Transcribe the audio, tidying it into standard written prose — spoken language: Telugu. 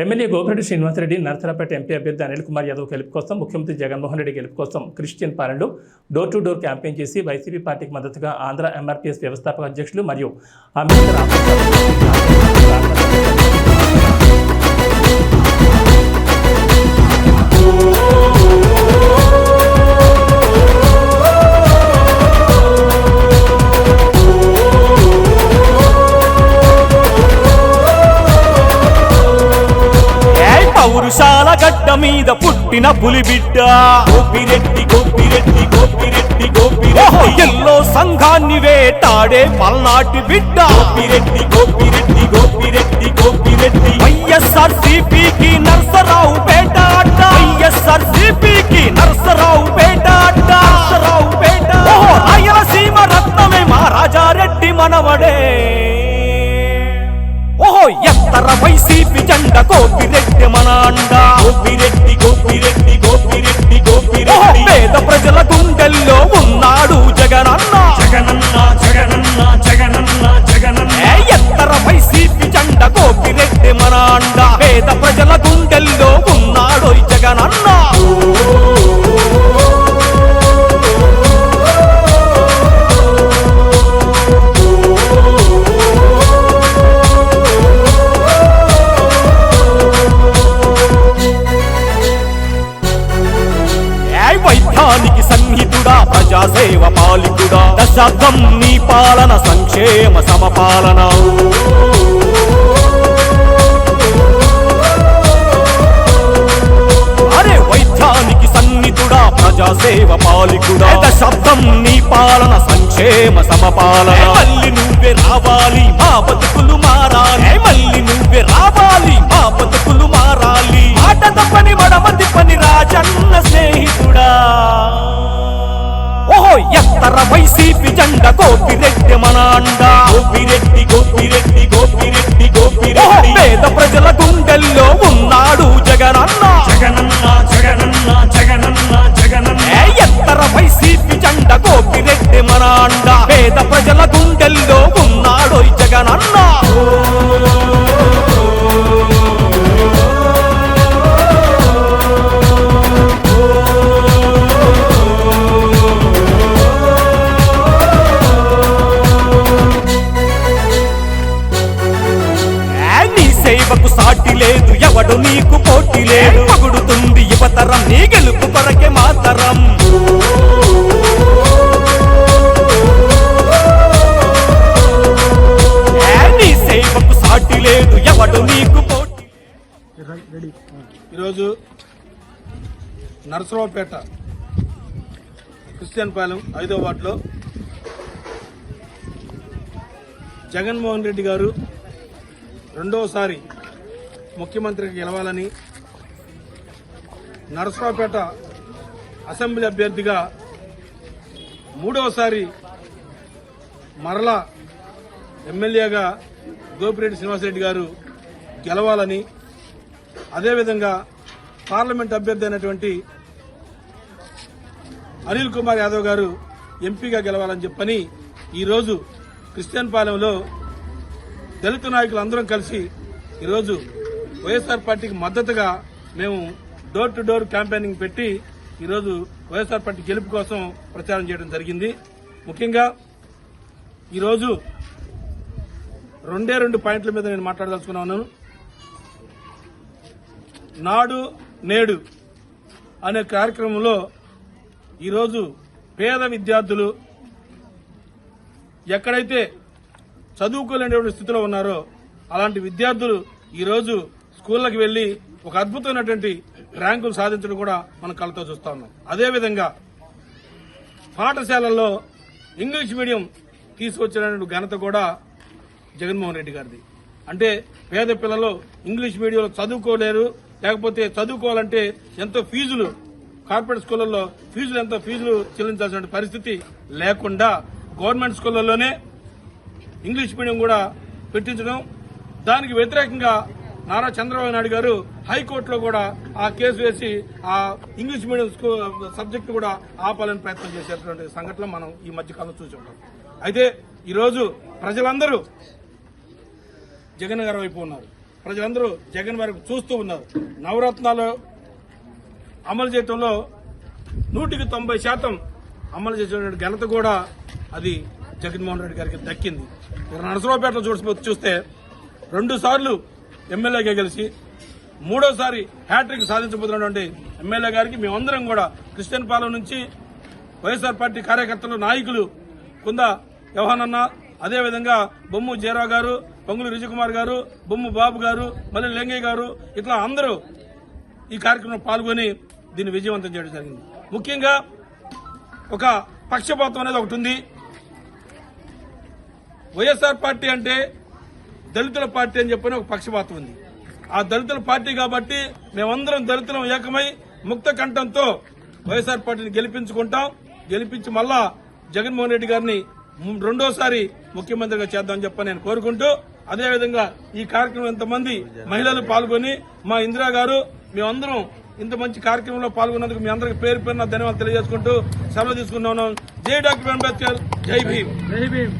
ఎమ్మెల్యే గోపిరెడ్డి శ్రీనివాసరెడ్డి నర్సరావుపేట ఎంపీ అభ్యర్థి అనిల్ కుమార్ యాదవ్ గెలుపు కోసం ముఖ్యమంత్రి జగన్మోహన్ రెడ్డి గెలుపు కోసం క్రిస్టియన్ పాలెంలో డోర్ టు డోర్ క్యాంపెయిన్ చేసి వైసీపీ పార్టీకి మద్దతుగా ఆంధ్ర ఎంఆర్పీఎస్ వ్యవస్థాపక అధ్యక్షులు మరియు అంబేద్కర్ పౌరుషాల గడ్డ మీద పుట్టిన పులి బిడ్డ గోపిరెడ్డి గోపిరెడ్డి గోపిరెడ్డి గోపిరెడ్డి ఎల్లో సంఘాన్ని వేటాడే పల్నాటి బిడ్డ గోపిరెడ్డి గోపిరెడ్డి గోపిరెడ్డి గోపిరెడ్డి వైఎస్ఆర్సీపీకి నర్సరావుపేట అడ్డ వైఎస్ఆర్సీపీకి నర్సరావుపేట అడ్డ నర్సరావుపేట రాయలసీమ రత్నమే మహారాజారెడ్డి మనవడే ఓహో ఎత్తర వైసీపీ జెండా గోపిరెడ్డి మన అండ గోపిరెడ్డి గోపిరెడ్డి గోపిరెడ్డి గోపిరెడ్డి పేద ప్రజల గుండెల్లో ఉన్నాడు జగనన్న జగనన్న జగనన్న జగనన్న జగనన్న ఎత్తర వైసీపీ జెండా గోపిరెడ్డి మన అండ పేద ప్రజల గుండెల్లో ఉన్నాడు జగనన్న వైద్యానికి సన్నిహితుడా ప్రజాసేవ పాలికుడా దశాబ్దం నీ పాలన సంక్షేమ సమపాలన అరే వైద్యానికి సన్నిహితుడా ప్రజాసేవ పాలికుడా దశాబ్దం నీ పాలన సంక్షేమ సమపాలన మళ్ళీ నువ్వే రావాలి మా బతుకులు మారాలి మళ్ళీ నువ్వే రావాలి మా బతుకులు మారాలి ఆట తప్పని మడమతి పని రాజన్న స్నేహితుడా ఓహో ఎత్తర వైసీపీ జెండా గోపిరెడ్డి మన అండ గోపిరెడ్డి గోపిరెడ్డి గోపిరెడ్డి గోపిరెడ్డి పేద ప్రజల గుండెల్లో ఉన్నాడు జగనన్న జగనన్న జగనన్న జగనన్న జగనన్న ఎత్తర వైసీపీ జెండా గోపిరెడ్డి మన అండ పేద ప్రజల గుండెల్లో ఉన్నాడు జగనన్న సేవకు సాటి లేదు ఎవడు నీకు పోటీ లేదు పగుడుతుంది యువతరం నీ గెలుపు కొరకే మాతరం నీ సేవకు సాటి లేదు ఎవడు నీకు పోటీ. ఈరోజు నర్సరావుపేట క్రిస్టియన్ పాలెం 5వ వార్డులో జగన్మోహన్ రెడ్డి గారు రెండోసారి ముఖ్యమంత్రికి గెలవాలని నర్సరావుపేట అసెంబ్లీ అభ్యర్థిగా మూడవసారి మరలా ఎమ్మెల్యేగా గోపిరెడ్డి శ్రీనివాసరెడ్డి గారు గెలవాలని అదేవిధంగా పార్లమెంట్ అభ్యర్థి అయినటువంటి అనిల్ కుమార్ యాదవ్ గారు ఎంపీగా గెలవాలని చెప్పని ఈరోజు క్రిస్టియన్ పాలెంలో దళిత నాయకులు అందరం కలిసి ఈరోజు వైఎస్ఆర్ పార్టీకి మద్దతుగా మేము డోర్ టు డోర్ క్యాంపెయినింగ్ పెట్టి ఈరోజు వైఎస్ఆర్ పార్టీ గెలుపు కోసం ప్రచారం చేయడం జరిగింది. ముఖ్యంగా ఈరోజు రెండు పాయింట్ల మీద నేను మాట్లాడదలుచుకున్నాను. నాడు నేడు అనే కార్యక్రమంలో ఈరోజు పేద విద్యార్థులు ఎక్కడైతే చదువుకోలేనటువంటి స్థితిలో ఉన్నారో అలాంటి విద్యార్థులు ఈరోజు స్కూళ్లకు వెళ్లి ఒక అద్భుతమైనటువంటి ర్యాంకులు సాధించడం కూడా మనం కళ్ళతో చూస్తా ఉన్నాం. అదేవిధంగా పాఠశాలల్లో ఇంగ్లీష్ మీడియం తీసుకొచ్చినటువంటి ఘనత కూడా జగన్మోహన్ రెడ్డి గారిది. అంటే పేద పిల్లలు ఇంగ్లీష్ మీడియంలో చదువుకోలేరు, లేకపోతే చదువుకోవాలంటే ఎంతో ఫీజులు కార్పొరేట్ స్కూళ్లలో ఎంతో ఫీజులు చెల్లించాల్సిన పరిస్థితి లేకుండా గవర్నమెంట్ స్కూళ్లలోనే ఇంగ్లీష్ మీడియం కూడా పెట్టించడం, దానికి వ్యతిరేకంగా నారా చంద్రబాబు నాయుడు గారు హైకోర్టులో కూడా ఆ కేసు వేసి ఆ ఇంగ్లీష్ మీడియం సబ్జెక్టు కూడా ఆపాలని ప్రయత్నం చేసేటువంటి సంఘటన మనం ఈ మధ్యకాలంలో చూసి ఉంటాం. అయితే ఈరోజు ప్రజలందరూ జగన్ గారి వైపు ఉన్నారు. ప్రజలందరూ జగన్ వరకు చూస్తూ ఉన్నారు. నవరత్నాలు అమలు చేయడంలో 190% అమలు చేసిన ఘనత కూడా అది జగన్మోహన్ రెడ్డి గారికి దక్కింది. నరసరావుపేటలో చూస్తే 2 సార్లు ఎమ్మెల్యేగా గెలిచి 3వసారి హ్యాట్రిక్ సాధించబోతున్నటువంటి ఎమ్మెల్యే గారికి మేమందరం కూడా క్రిస్టియన్ పాలెం నుంచి వైఎస్ఆర్ పార్టీ కార్యకర్తలు, నాయకులు కుంద వ్యవహానన్న, అదేవిధంగా బొమ్ము జయరావు గారు, పొంగులు రిజకుమార్ గారు, బొమ్ము బాబు గారు, మళ్ళీ లింగయ్య గారు, ఇట్లా అందరూ ఈ కార్యక్రమంలో పాల్గొని దీన్ని విజయవంతం చేయడం జరిగింది. ముఖ్యంగా ఒక పక్షపాతం అనేది ఒకటి ఉంది. వైఎస్ఆర్ పార్టీ అంటే దళితుల పార్టీ అని చెప్పని ఒక పక్షపాతం ఉంది. ఆ దళితుల పార్టీ కాబట్టి మేమందరం దళితులం ఏకమై ముక్త కంఠంతో వైఎస్ఆర్ పార్టీని గెలిపించుకుంటాం. గెలిపించి మళ్ళా జగన్మోహన్ రెడ్డి గారిని 2వసారి ముఖ్యమంత్రిగా చేద్దామని చెప్పని నేను కోరుకుంటూ, అదేవిధంగా ఈ కార్యక్రమం ఇంతమంది మహిళలు పాల్గొని మా ఇందిరా గారు మేమందరం ఇంత మంచి కార్యక్రమంలో పాల్గొన్నందుకు మీ అందరికి పేరు పేరున ధన్యవాదాలు తెలియజేసుకుంటూ సెలవు తీసుకున్నాను. జై డాక్టర్ అంబేద్కర్, జై భీమ్.